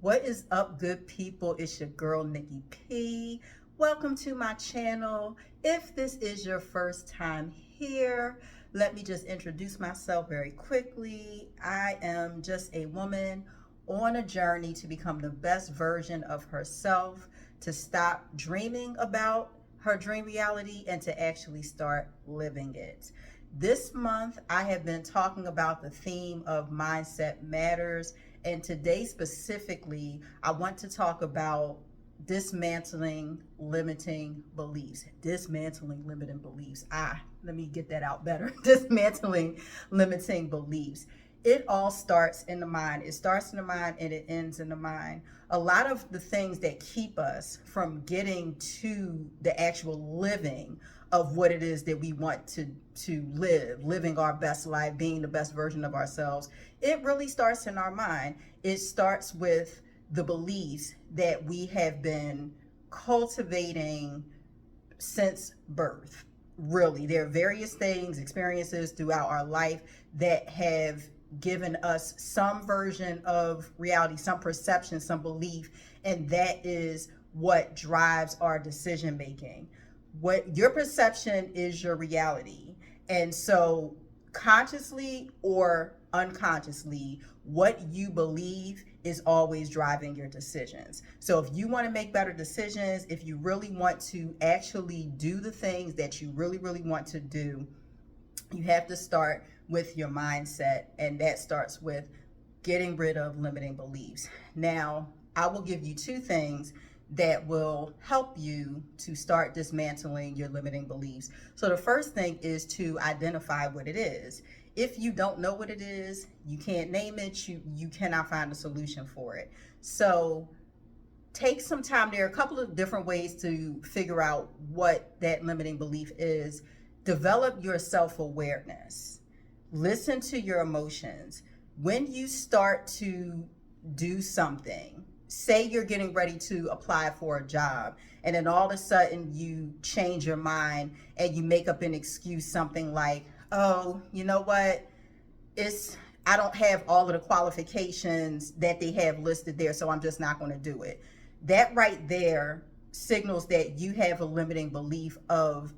What is up, good people? It's your girl, Nikki P. Welcome to my channel. If this is your first time here, let me just introduce myself very quickly. I am just a woman on a journey to become the best version of herself, to stop dreaming about her dream reality and to actually start living it. This month, I have been talking about the theme of mindset matters. And today, specifically, I want to talk about dismantling limiting beliefs. Dismantling limiting beliefs. Let me get that out better. Dismantling limiting beliefs. It all starts in the mind. It starts in the mind and it ends in the mind. A lot of the things that keep us from getting to the actual living of what it is that we want to live, living our best life, being the best version of ourselves, it really starts in our mind. It starts with the beliefs that we have been cultivating since birth. Really, there are various things, experiences throughout our life that have given us some version of reality, some perception, some belief, and that is what drives our decision making. What your perception is your reality. And so, consciously or unconsciously, what you believe is always driving your decisions. So if you want to make better decisions, if you really want to actually do the things that you really want to do, you have to start with your mindset, and that starts with getting rid of limiting beliefs. Now, I will give you two things that will help you to start dismantling your limiting beliefs. So the first thing is to identify what it is. If you don't know what it is, you can't name it, you cannot find a solution for it. So take some time. There are a couple of different ways to figure out what that limiting belief is. Develop your self-awareness. Listen to your emotions. When you start to do something, say you're getting ready to apply for a job, and then all of a sudden you change your mind and you make up an excuse, something like, oh, you know what? I don't have all of the qualifications that they have listed there, so I'm just not going to do it. That right there signals that you have a limiting belief of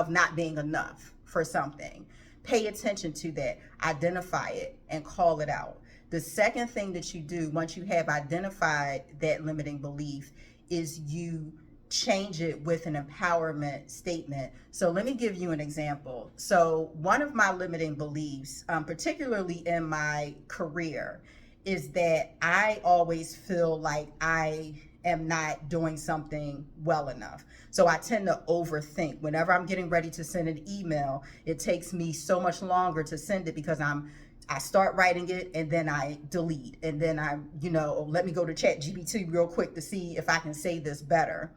not being enough for something. Pay attention to that, identify it, and call it out. The second thing that you do once you have identified that limiting belief is you change it with an empowerment statement. So let me give you an example. So one of my limiting beliefs, particularly in my career, is that I always feel like I am not doing something well enough. So I tend to overthink. Whenever I'm getting ready to send an email, it takes me so much longer to send it because I start writing it and then I delete, and then let me go to ChatGPT real quick to see if I can say this better.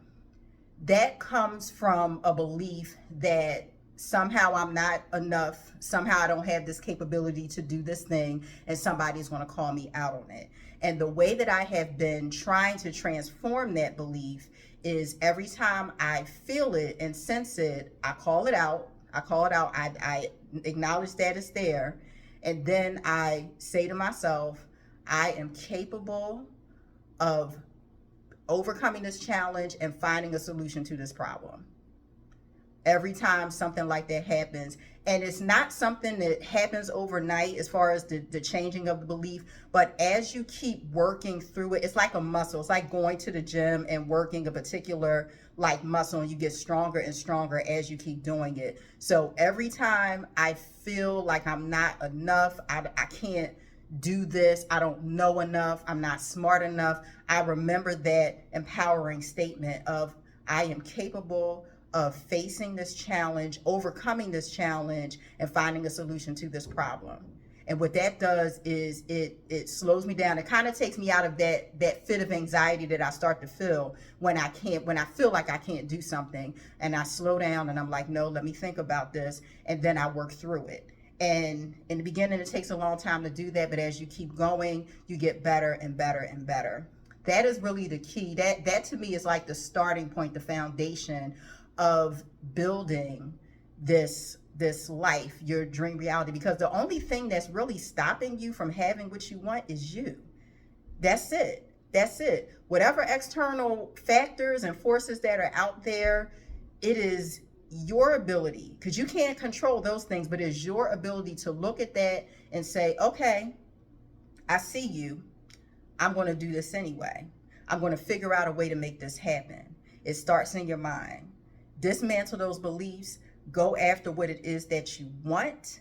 That comes from a belief that somehow I'm not enough, somehow I don't have this capability to do this thing, and somebody's going to call me out on it. And the way that I have been trying to transform that belief is every time I feel it and sense it, I call it out. I acknowledge that it's there. And then I say to myself, I am capable of overcoming this challenge and finding a solution to this problem. Every time something like that happens, and it's not something that happens overnight as far as the changing of the belief, but as you keep working through it, it's like a muscle. It's like going to the gym and working a particular muscle, and you get stronger and stronger as you keep doing it. So every time I feel like I'm not enough, I can't do this, I don't know enough, I'm not smart enough, I remember that empowering statement of I am capable of facing this challenge, overcoming this challenge, and finding a solution to this problem. And what that does is it slows me down. It kind of takes me out of that fit of anxiety that I start to feel when I feel like I can't do something, and I slow down and I'm like, no, let me think about this, and then I work through it. And in the beginning, it takes a long time to do that, but as you keep going, you get better and better and better. That is really the key. That to me is like the starting point, the foundation of building this life, your dream reality, because the only thing that's really stopping you from having what you want is you. That's it. That's it. Whatever external factors and forces that are out there, it is your ability, because you can't control those things, but it's your ability to look at that and say, okay, I see you. I'm going to do this anyway. I'm going to figure out a way to make this happen. It starts in your mind. Dismantle those beliefs. Go after what it is that you want.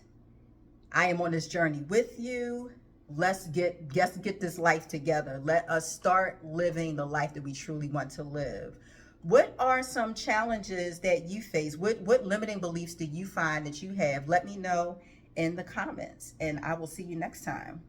I am on this journey with you. Let's get this life together. Let us start living the life that we truly want to live. What are some challenges that you face? What limiting beliefs do you find that you have? Let me know in the comments, and I will see you next time.